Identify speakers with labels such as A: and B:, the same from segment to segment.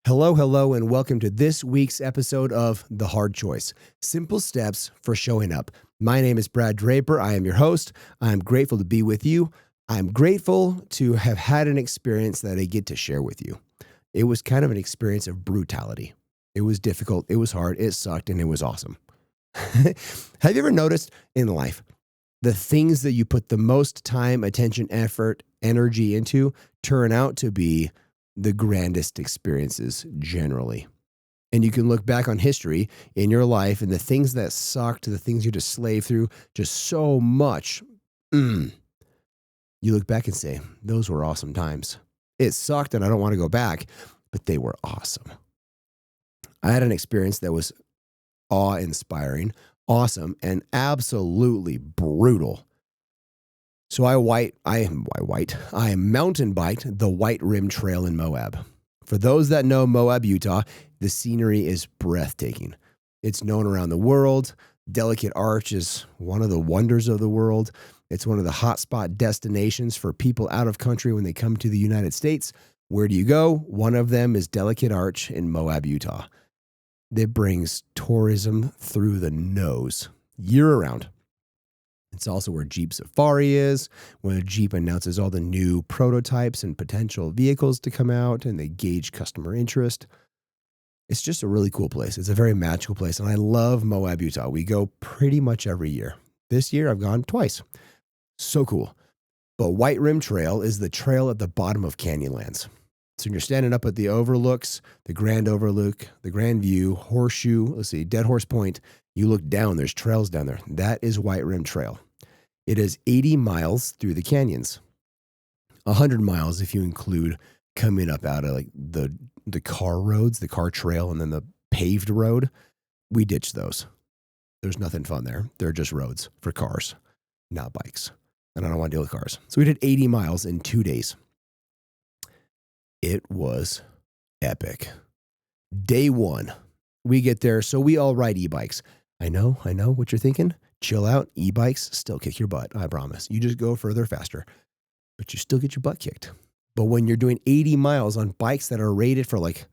A: Hello, hello, and welcome to this week's episode of The Hard Choice, Simple Steps for Showing Up. My name is Brad Draper. I am your host. I'm grateful to be with you. I'm grateful to have had an experience that I get to share with you. It was kind of an experience of brutality. It was difficult, it was hard, it sucked, and it was awesome. Have you ever noticed in life, the things that you put the most time, attention, effort, energy into turn out to be the grandest experiences generally? And you can look back on history in your life and the things that sucked, the things you just slaved through just so much. You look back and say, those were awesome times. It sucked and I don't want to go back, but they were awesome. I had an experience that was awe-inspiring, awesome, and absolutely brutal. So I mountain biked the White Rim Trail in Moab. For those that know Moab, Utah, the scenery is breathtaking. It's known around the world. Delicate Arch is one of the wonders of the world. It's one of the hotspot destinations for people out of country when they come to the United States. Where do you go? One of them is Delicate Arch in Moab, Utah. That brings tourism through the nose year-round. It's also where Jeep Safari is, where Jeep announces all the new prototypes and potential vehicles to come out, and they gauge customer interest. It's just a really cool place. It's a very magical place, and I love Moab, Utah. We go pretty much every year. This year, I've gone twice. So cool. But White Rim Trail is the trail at the bottom of Canyonlands. So when you're standing up at the overlooks, the Grand Overlook, the Grand View, Horseshoe, Dead Horse Point, you look down, there's trails down there. That is White Rim Trail. It is 80 miles through the canyons. 100 miles if you include coming up out of like the car roads, the car trail, and then the paved road. We ditched those. There's nothing fun there. They're just roads for cars, not bikes. And I don't want to deal with cars. So we did 80 miles in 2 days. It was epic. Day one, we get there. So we all ride e-bikes. I know what you're thinking. Chill out. E-bikes still kick your butt. I promise. You just go further, faster, but you still get your butt kicked. But when you're doing 80 miles on bikes that are rated for like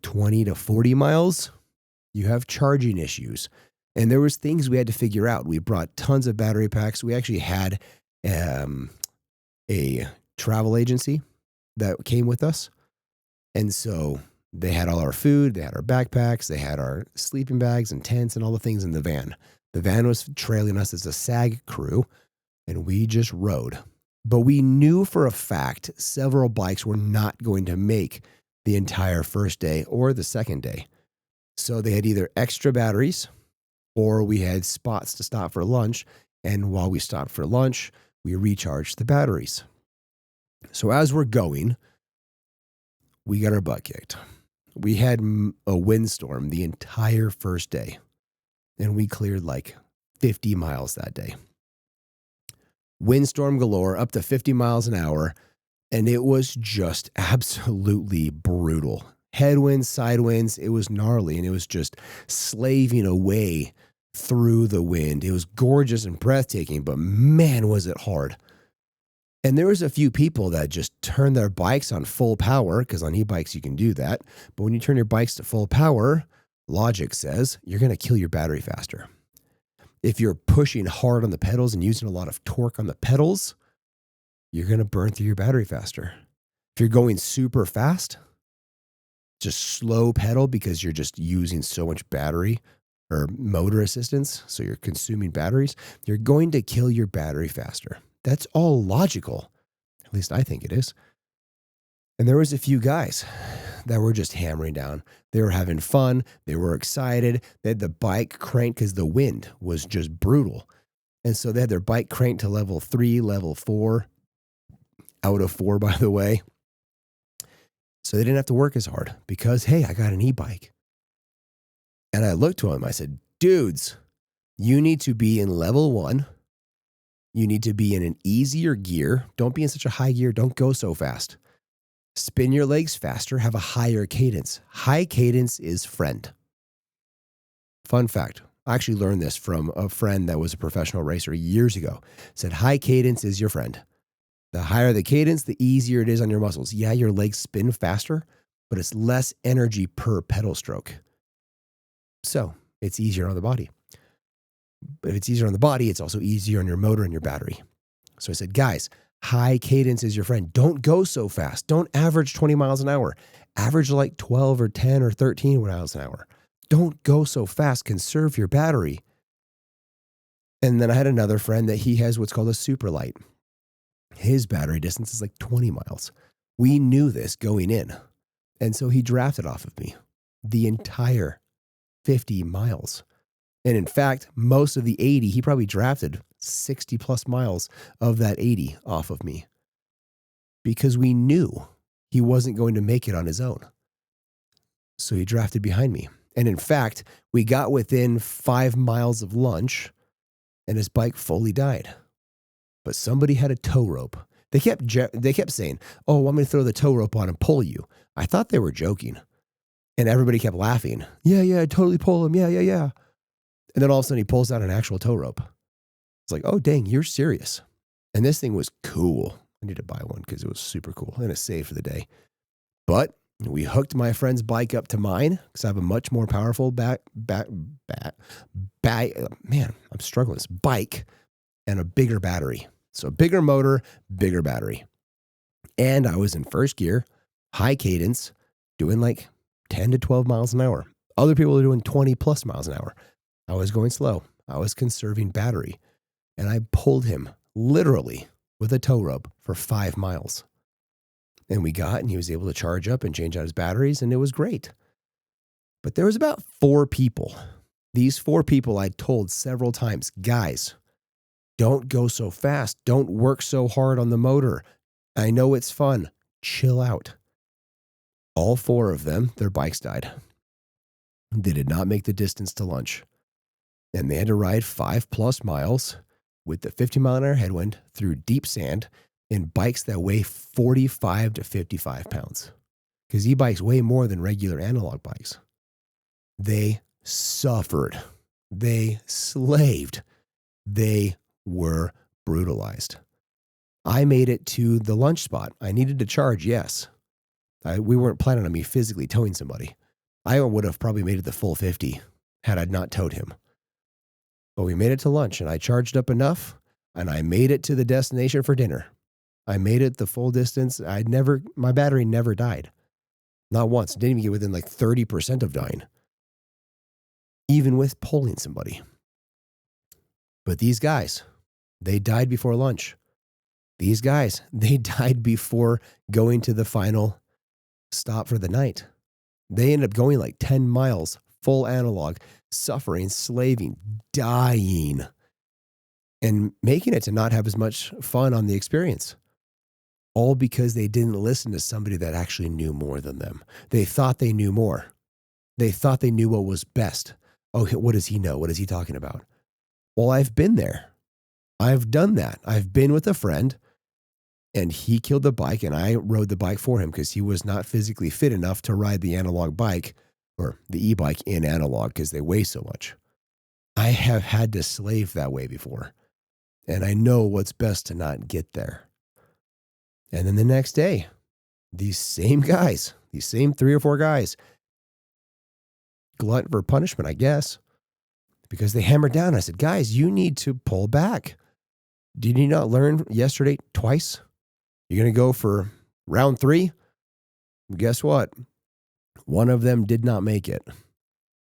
A: 20 to 40 miles, you have charging issues. And there was things we had to figure out. We brought tons of battery packs. We actually had a travel agency that came with us. And so they had all our food, they had our backpacks, they had our sleeping bags and tents and all the things in the van. The van was trailing us as a SAG crew, and we just rode. But we knew for a fact several bikes were not going to make the entire first day or the second day. So they had either extra batteries or we had spots to stop for lunch. And while we stopped for lunch, we recharged the batteries. So as we're going, we got our butt kicked. We had a windstorm the entire first day, and we cleared like 50 miles that day. Windstorm galore, up to 50 miles an hour, and it was just absolutely brutal. Headwinds, side winds, it was gnarly, and it was just slaving away through the wind. It was gorgeous and breathtaking, but man, was it hard. And there was a few people that just turned their bikes on full power, because on e-bikes you can do that. But when you turn your bikes to full power, logic says you're going to kill your battery faster. If you're pushing hard on the pedals and using a lot of torque on the pedals, you're going to burn through your battery faster. If you're going super fast, just slow pedal because you're just using so much battery or motor assistance, so you're consuming batteries, you're going to kill your battery faster. That's all logical. At least I think it is. And there was a few guys that were just hammering down. They were having fun. They were excited. They had the bike cranked because the wind was just brutal. And so they had their bike cranked to level 3, level 4, out of 4, by the way. So they didn't have to work as hard because, hey, I got an e-bike. And I looked to them. I said, dudes, you need to be in level 1. You need to be in an easier gear. Don't be in such a high gear. Don't go so fast. Spin your legs faster. Have a higher cadence. High cadence is friend. Fun fact. I actually learned this from a friend that was a professional racer years ago. Said high cadence is your friend. The higher the cadence, the easier it is on your muscles. Yeah, your legs spin faster, but it's less energy per pedal stroke. So it's easier on the body. But if it's easier on the body, it's also easier on your motor and your battery. So I said, guys, high cadence is your friend. Don't go so fast. Don't average 20 miles an hour. Average like 12 or 10 or 13 miles an hour. Don't go so fast. Conserve your battery. And then I had another friend that he has what's called a super light. His battery distance is like 20 miles. We knew this going in. And so he drafted off of me the entire 50 miles. And in fact, most of the 80, he probably drafted 60 plus miles of that 80 off of me because we knew he wasn't going to make it on his own. So he drafted behind me. And in fact, we got within 5 miles of lunch and his bike fully died. But somebody had a tow rope. They kept saying, oh, want me to throw the tow rope on and pull you? I thought they were joking. And everybody kept laughing. Yeah, totally pull him. Yeah. And then all of a sudden he pulls out an actual tow rope. It's like, oh, dang, you're serious. And this thing was cool. I need to buy one because it was super cool and it saved for the day. But we hooked my friend's bike up to mine because I have a much more powerful bike and a bigger battery. So bigger motor, bigger battery. And I was in first gear, high cadence, doing like 10 to 12 miles an hour. Other people are doing 20 plus miles an hour. I was going slow. I was conserving battery. And I pulled him literally with a tow rope for 5 miles. And he was able to charge up and change out his batteries, and it was great. But there was about 4 people. These 4 people I told several times, guys, don't go so fast. Don't work so hard on the motor. I know it's fun. Chill out. All 4 of them, their bikes died. They did not make the distance to lunch. And they had to ride 5 plus miles with the 50-mile-an-hour headwind through deep sand in bikes that weigh 45 to 55 pounds. Because e-bikes weigh more than regular analog bikes. They suffered. They slaved. They were brutalized. I made it to the lunch spot. I needed to charge, yes. We weren't planning on me physically towing somebody. I would have probably made it the full 50 had I not towed him. But we made it to lunch, and I charged up enough, and I made it to the destination for dinner. I made it the full distance. My battery never died. Not once. Didn't even get within like 30% of dying. Even with pulling somebody. But these guys, they died before lunch. These guys, they died before going to the final stop for the night. They ended up going like 10 miles, full analog, suffering, slaving, dying, and making it to not have as much fun on the experience. All because they didn't listen to somebody that actually knew more than them. They thought they knew more. They thought they knew what was best. Oh, what does he know? What is he talking about? Well, I've been there. I've done that. I've been with a friend, and he killed the bike, and I rode the bike for him because he was not physically fit enough to ride the analog bike or the e-bike in analog because they weigh so much. I have had to slave that way before, and I know what's best to not get there. And then the next day, these same 3 or 4 guys, glut for punishment, I guess, because they hammered down. I said, guys, you need to pull back. Did you not learn yesterday twice? You're going to go for round 3? Guess what? One of them did not make it.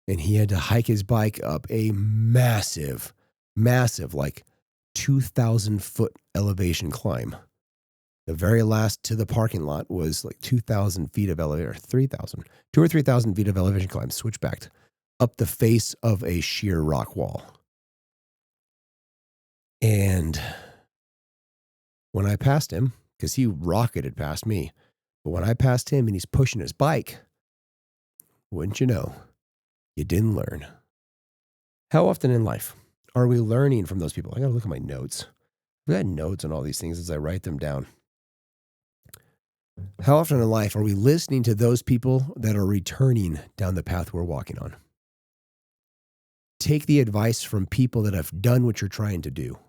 A: And he had to hike his bike up a massive, like 2,000 foot elevation climb. The very last to the parking lot was like 2,000 feet of elevator, 3,000, 2 or 3,000 feet of elevation climb, switchbacked up the face of a sheer rock wall. And when I passed him, because he rocketed past me, but when I passed him and he's pushing his bike, wouldn't you know, you didn't learn. How often in life are we learning from those people? I got to look at my notes. I've got notes on all these things as I write them down. How often in life are we listening to those people that are returning down the path we're walking on? Take the advice from people that have done what you're trying to do.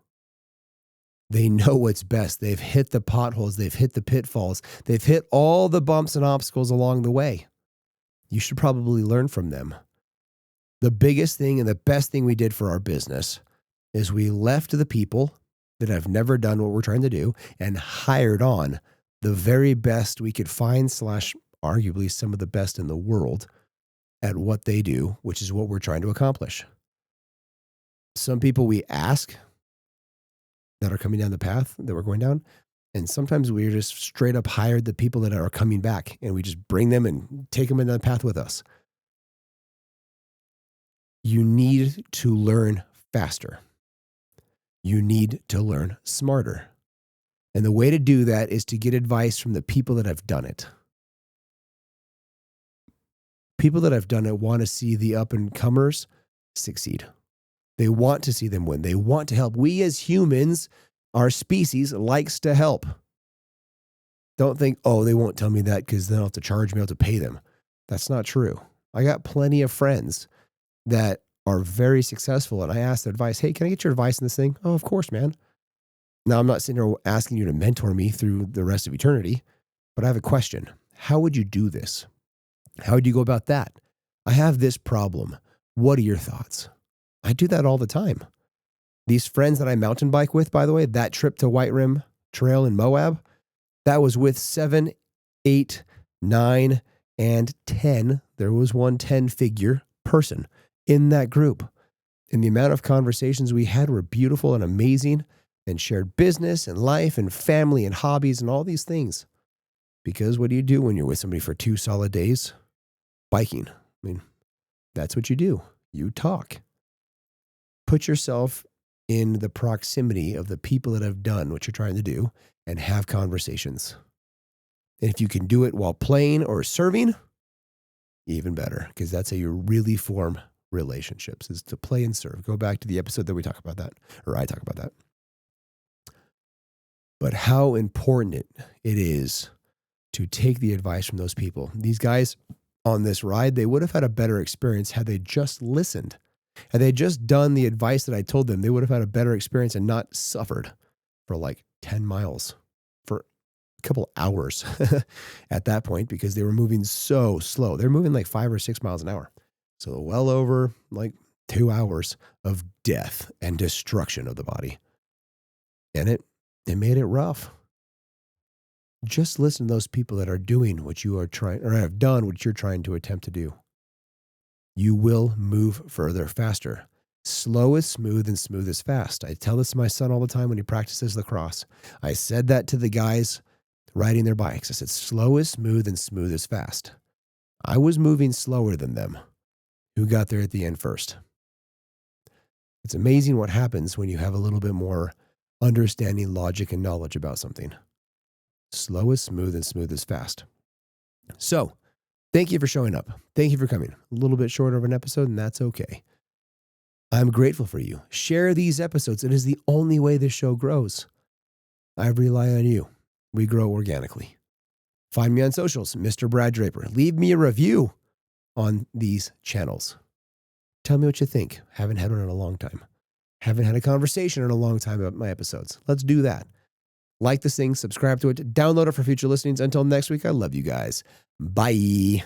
A: They know what's best. They've hit the potholes. They've hit the pitfalls. They've hit all the bumps and obstacles along the way. You should probably learn from them. The biggest thing and the best thing we did for our business is we left the people that have never done what we're trying to do and hired on the very best we could find, / arguably some of the best in the world at what they do, which is what we're trying to accomplish. Some people we ask that are coming down the path that we're going down, and sometimes we just straight up hired the people that are coming back, and we just bring them and take them into the path with us. You need to learn faster. You need to learn smarter. And the way to do that is to get advice from the people that have done it. People that have done it want to see the up-and-comers succeed. They want to see them win. They want to help. We as humans, our species, likes to help. Don't think, oh, they won't tell me that because then I'll have to charge me, I'll have to pay them. That's not true. I got plenty of friends that are very successful, and I ask their advice. Hey, can I get your advice on this thing? Oh, of course, man. Now, I'm not sitting here asking you to mentor me through the rest of eternity, but I have a question. How would you do this? How would you go about that? I have this problem. What are your thoughts? I do that all the time. These friends that I mountain bike with, by the way, that trip to White Rim Trail in Moab, that was with 7, 8, 9, and 10. There was one 10-figure person in that group. And the amount of conversations we had were beautiful and amazing, and shared business and life and family and hobbies and all these things. Because what do you do when you're with somebody for 2 solid days? Biking. I mean, that's what you do. You talk. Put yourself in the proximity of the people that have done what you're trying to do and have conversations. And if you can do it while playing or serving, even better, because that's how you really form relationships, is to play and serve. Go back to the episode that we talk about that, or I talk about that. But how important it is to take the advice from those people. These guys on this ride, they would have had a better experience had they just listened. Had they just done the advice that I told them, they would have had a better experience and not suffered for like 10 miles for a couple hours at that point, because they were moving so slow. They're moving like 5 or 6 miles an hour. So well over like 2 hours of death and destruction of the body. And it made it rough. Just listen to those people that are doing what you are trying, or have done what you're trying to attempt to do. You will move further, faster. Slow is smooth and smooth is fast. I tell this to my son all the time when he practices lacrosse. I said that to the guys riding their bikes. I said, slow is smooth and smooth is fast. I was moving slower than them. Who got there at the end first? It's amazing what happens when you have a little bit more understanding, logic, and knowledge about something. Slow is smooth and smooth is fast. So, thank you for showing up. Thank you for coming. A little bit shorter of an episode, and that's okay. I'm grateful for you. Share these episodes. It is the only way this show grows. I rely on you. We grow organically. Find me on socials, Mr. Brad Draper. Leave me a review on these channels. Tell me what you think. Haven't had one in a long time. Haven't had a conversation in a long time about my episodes. Let's do that. Like this thing, subscribe to it, download it for future listenings. Until next week, I love you guys. Bye.